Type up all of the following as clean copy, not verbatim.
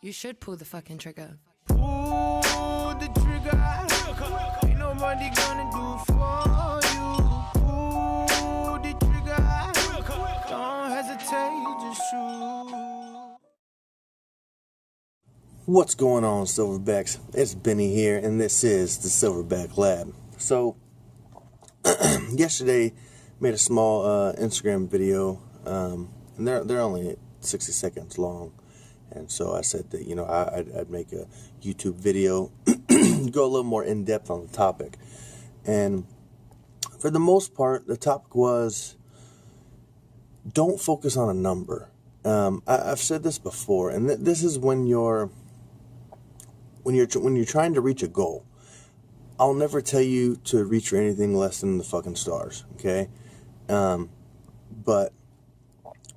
You should pull the fucking trigger. Pull the trigger. Ain't nobody gonna do for you. Pull the trigger. Don't hesitate, just shoot. What's going on, Silverbacks? It's Benny here, and this is the Silverback Lab. So, yesterday, made a small Instagram video, and they're only 60 seconds long. And so I said that, I'd make a YouTube video, go a little more in-depth on the topic. And for the most part, the topic was, don't focus on a number. I've said this before, and this is when you're trying to reach a goal. I'll never tell you to reach for anything less than the fucking stars, okay? But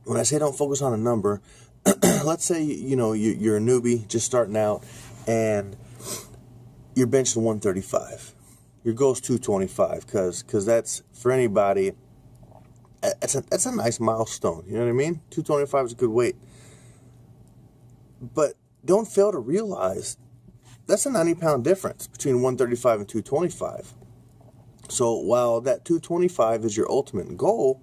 when I say don't focus on a number, let's say, you're a newbie just starting out and you're benching 135. Your goal's 225 because that's, for anybody, that's a nice milestone. You know what I mean? 225 is a good weight. But don't fail to realize that's a 90-pound difference between 135 and 225. So while that 225 is your ultimate goal,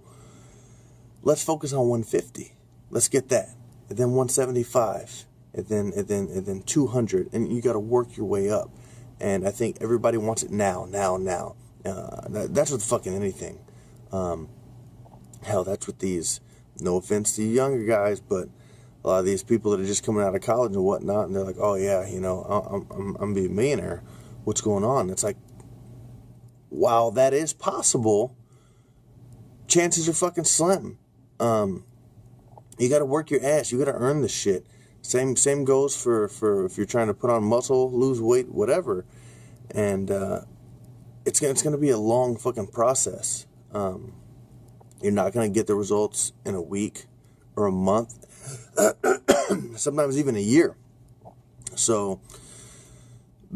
let's focus on 150. Let's get that. And then 175, and then 200, and you got to work your way up. And I think everybody wants it now. That's with fucking anything. Hell, that's with these. No offense to you younger guys, but a lot of these people that are just coming out of college and whatnot, and they're like, oh yeah, I'm being a millionaire. What's going on? It's like, while that is possible, chances are fucking slim. You got to work your ass. You got to earn the shit. Same goes for if you're trying to put on muscle, lose weight, whatever. And it's gonna be a long fucking process. You're not gonna get the results in a week or a month, sometimes even a year. So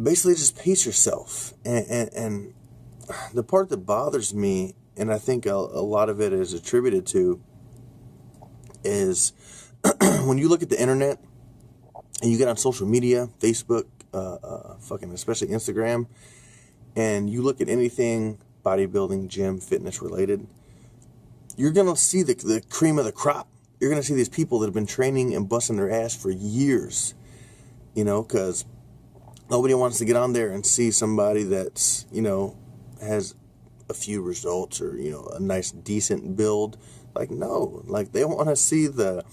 basically, just pace yourself. And the part that bothers me, and I think a lot of it is attributed to, is when you look at the internet and you get on social media, Facebook, fucking especially Instagram, and you look at anything bodybuilding, gym, fitness related, you're going to see the cream of the crop. You're going to see these people that have been training and busting their ass for years, because nobody wants to get on there and see somebody that's, has a few results or, a nice, decent build. Like, no, like they want to see the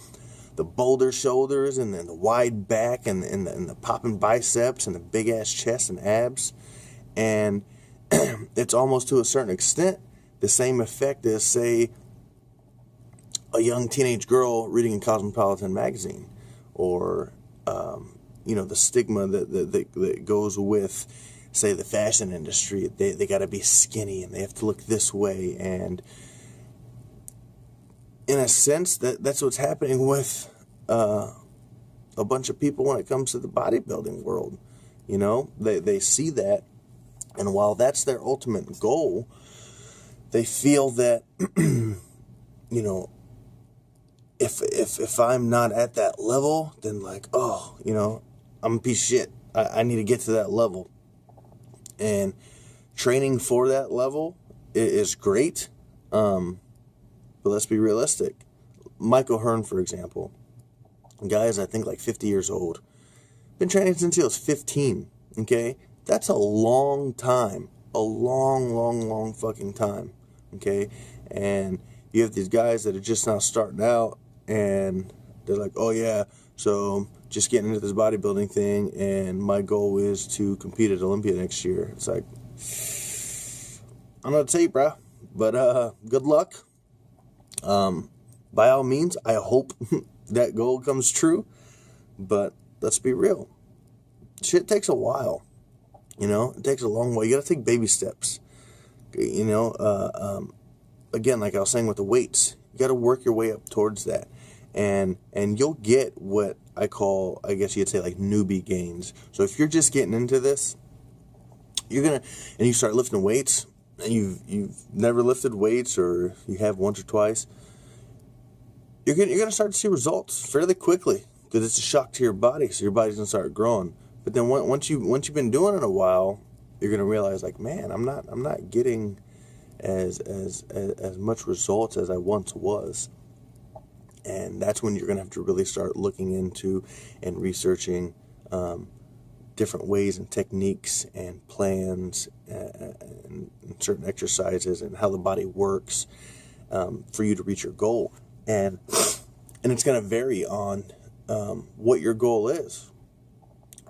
boulder shoulders and then the wide back and the popping biceps and the big ass chest and abs. And it's almost to a certain extent the same effect as, say, a young teenage girl reading a Cosmopolitan magazine, or the stigma that goes with, say, the fashion industry. They got to be skinny and they have to look this way. And in a sense, that's what's happening with a bunch of people when it comes to the bodybuilding world. They see that, and while that's their ultimate goal, they feel that, if I'm not at that level, then like, I'm a piece of shit. I need to get to that level. And training for that level is great. But let's be realistic. Michael Hearn, for example, the guy is, I think, like 50 years old. Been training since he was 15, okay? That's a long time. A long fucking time, okay? And you have these guys that are just now starting out, and they're like, oh yeah, so just getting into this bodybuilding thing, and my goal is to compete at Olympia next year. It's like, I'm not tell you, bro, but good luck. By all means, I hope that goal comes true, but let's be real. Shit takes a while, it takes a long while. You gotta take baby steps, again, like I was saying with the weights, you gotta work your way up towards that, and you'll get what I call, I guess you'd say, like newbie gains. So if you're just getting into this, and you start lifting weights, and you've never lifted weights, or you have once or twice, you're gonna start to see results fairly quickly. because it's a shock to your body, so your body's gonna start growing. But then once you've been doing it a while, you're gonna realize like, man, I'm not getting as much results as I once was. And that's when you're gonna have to really start looking into and researching different ways and techniques and plans and certain exercises and how the body works for you to reach your goal. And it's going to vary on what your goal is.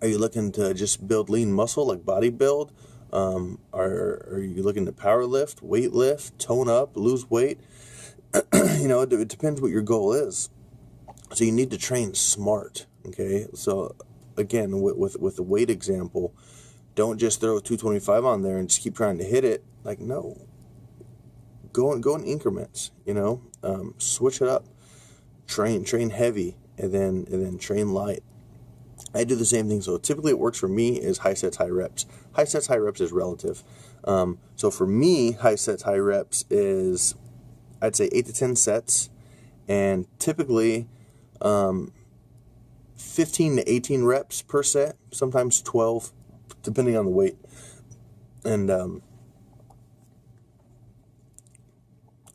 Are you looking to just build lean muscle like body build? Are you looking to power lift, weight lift, tone up, lose weight? It depends what your goal is. So you need to train smart, okay? So again, with the weight example, don't just throw 225 on there and just keep trying to hit it. Like, no. Go in increments, switch it up. Train heavy and then train light. I do the same thing. So typically it works for me is high sets, high reps. High sets, high reps is relative. So for me, high sets, high reps is, I'd say 8 to 10 sets, and typically 15 to 18 reps per set, sometimes 12, depending on the weight. And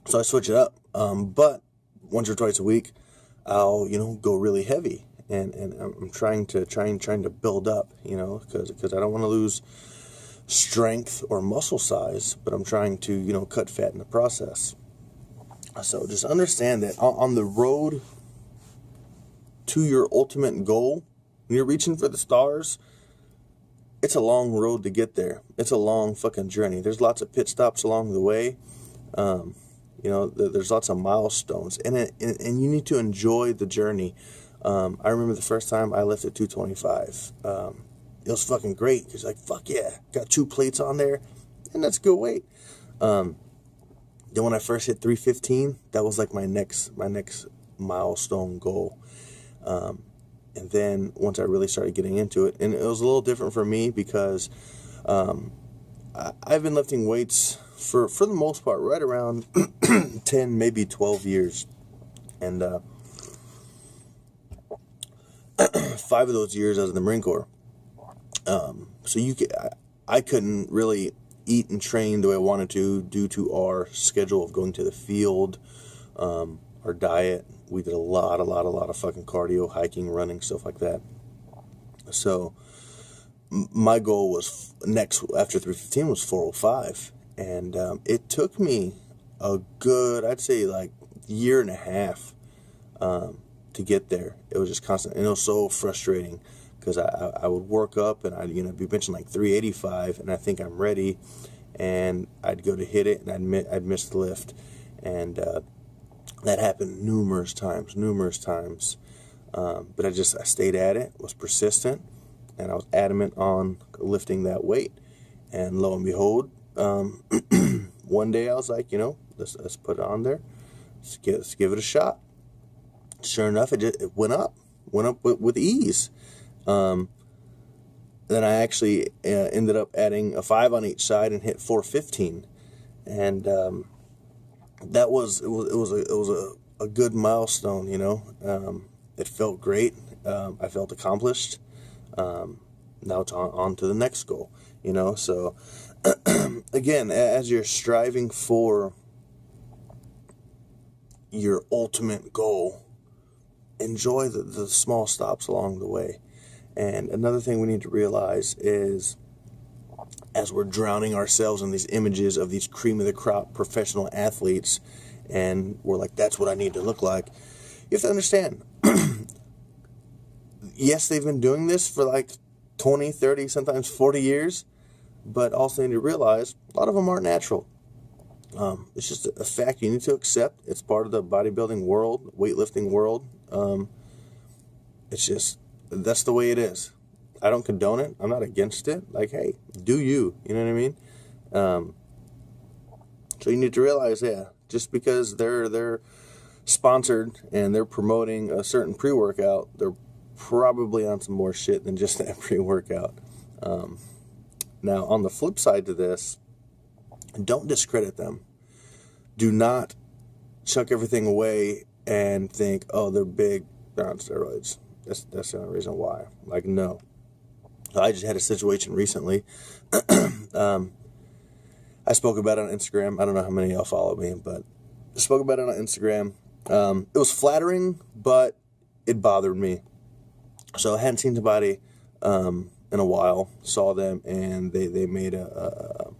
so I switch it up. But once or twice a week, I'll go really heavy, and I'm trying to build up, because I don't want to lose strength or muscle size, but I'm trying to cut fat in the process. So just understand that on the road to your ultimate goal, when you're reaching for the stars, it's a long road to get there. It's a long fucking journey. There's lots of pit stops along the way. There's lots of milestones, and you need to enjoy the journey. I remember the first time I lifted 225. It was fucking great, because like, fuck yeah, got 2 plates on there, and that's good weight. Then when I first hit 315, that was like my next milestone goal. And then once I really started getting into it, and it was a little different for me because I've been lifting weights for the most part right around 10, maybe 12 years. And 5 of those years I was in the Marine Corps. So I couldn't really eat and train the way I wanted to due to our schedule of going to the field, our diet. We did a lot of fucking cardio, hiking, running, stuff like that. So my goal was next after 315 was 405, and it took me a good, I'd say like year and a half to get there. It was just constant, and it was so frustrating because I would work up and I'd be benching like 385, and I think I'm ready, and I'd go to hit it and I'd miss the lift, and that happened numerous times. But I stayed at it, was persistent, and I was adamant on lifting that weight. And lo and behold, one day I was like, let's put it on there. Let's give it a shot. Sure enough, it went up with ease. Then I actually ended up adding a 5 on each side and hit 415, and that was a good milestone. It felt great. I felt accomplished. Now it's on to the next goal. So again, as you're striving for your ultimate goal, enjoy the small stops along the way. And another thing we need to realize is, as we're drowning ourselves in these images of these cream of the crop professional athletes, and we're like, that's what I need to look like, you have to understand, yes, they've been doing this for like 20, 30, sometimes 40 years, but also need to realize a lot of them aren't natural. It's just a fact you need to accept. It's part of the bodybuilding world, weightlifting world. It's just, that's the way it is. I don't condone it. I'm not against it. Like, hey, do you? You know what I mean? So you need to realize, just because they're sponsored and they're promoting a certain pre-workout, they're probably on some more shit than just that pre-workout. Now, on the flip side to this, don't discredit them. Do not chuck everything away and think, oh, they're big, they're on steroids. That's the only reason why. Like, no. I just had a situation recently. I spoke about it on Instagram. I don't know how many of y'all follow me, but I spoke about it on Instagram. It was flattering, but it bothered me. So I hadn't seen somebody in a while, saw them, and they made a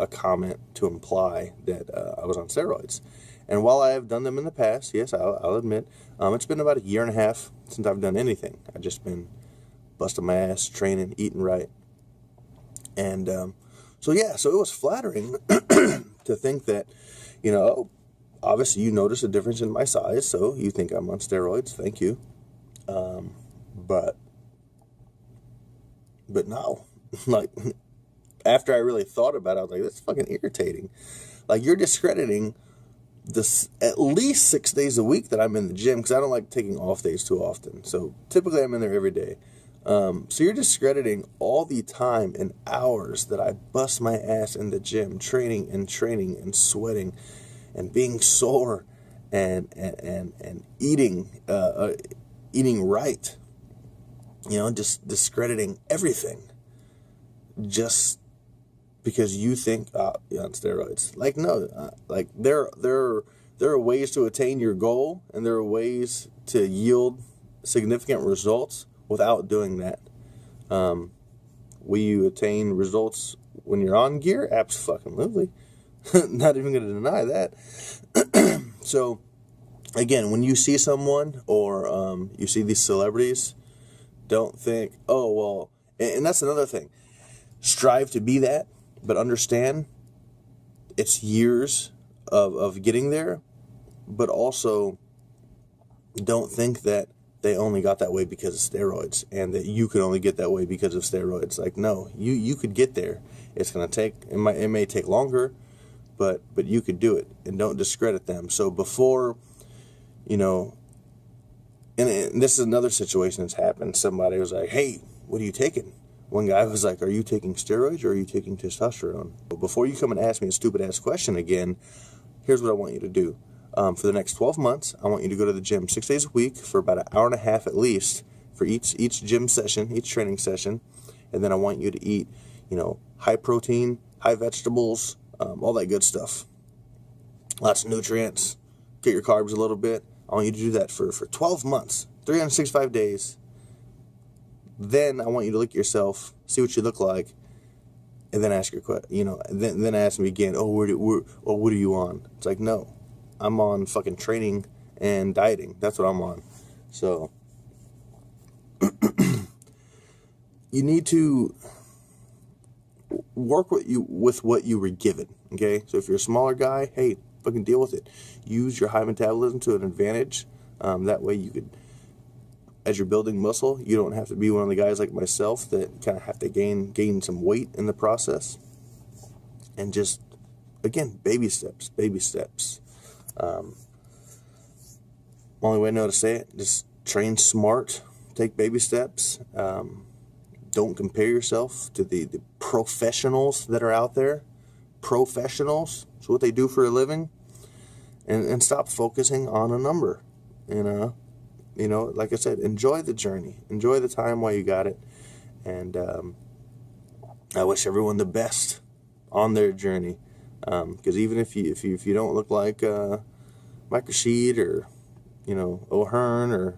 comment to imply that I was on steroids. And while I have done them in the past, yes, I'll admit, it's been about 1.5 years since I've done anything. I've just been busting my ass, training, eating right. And so it was flattering to think that, obviously you notice a difference in my size, so you think I'm on steroids. Thank you. But no, like, after I really thought about it, I was like, that's fucking irritating. Like, you're discrediting this at least 6 days a week that I'm in the gym, because I don't like taking off days too often. So typically I'm in there every day. So you're discrediting all the time and hours that I bust my ass in the gym, training and sweating and being sore and eating right. Just discrediting everything just because you think you're on steroids. Like, no, like there are ways to attain your goal, and there are ways to yield significant results without doing that. Will you attain results when you're on gear? Absolutely. Not even going to deny that. So, again, when you see someone or you see these celebrities, don't think, oh, well, and that's another thing. Strive to be that, but understand it's years of getting there, but also don't think that they only got that way because of steroids, and that you could only get that way because of steroids. Like, no, you could get there. It's going to take, it may take longer, but you could do it, and don't discredit them. So before, and this is another situation that's happened. Somebody was like, hey, what are you taking? One guy was like, are you taking steroids or are you taking testosterone? But before you come and ask me a stupid-ass question again, here's what I want you to do. For the next 12 months, I want you to go to the gym 6 days a week for about 1.5 hours at least for each gym session, each training session. And then I want you to eat, high protein, high vegetables, all that good stuff. Lots of nutrients. Get your carbs a little bit. I want you to do that for 12 months, 365 days. Then I want you to look at yourself, see what you look like, and then ask your question. Then ask me again. Oh, what are you on? It's like, no, I'm on fucking training and dieting. That's what I'm on. So you need to work with what you were given. Okay, so if you're a smaller guy, hey, fucking deal with it. Use your high metabolism to an advantage. That way you could, as you're building muscle, you don't have to be one of the guys like myself that kind of have to gain some weight in the process. And just, again, baby steps. Only way I know how to say it, just train smart, take baby steps. Don't compare yourself to the professionals that are out there. Professionals, it's what they do for a living. And stop focusing on a number, like I said, enjoy the journey. Enjoy the time while you got it. And I wish everyone the best on their journey. Because even if you don't look like Mike Rashid or, O'Hearn or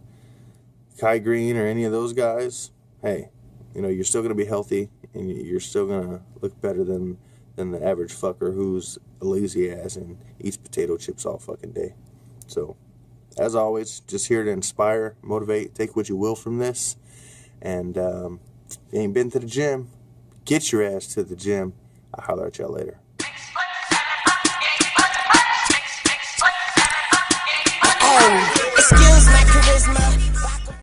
Kai Green or any of those guys, hey, you're still going to be healthy, and you're still going to look better than the average fucker who's a lazy ass and eats potato chips all fucking day. So, as always, just here to inspire, motivate, take what you will from this. And if you ain't been to the gym, get your ass to the gym. I'll holler at y'all later. Excuse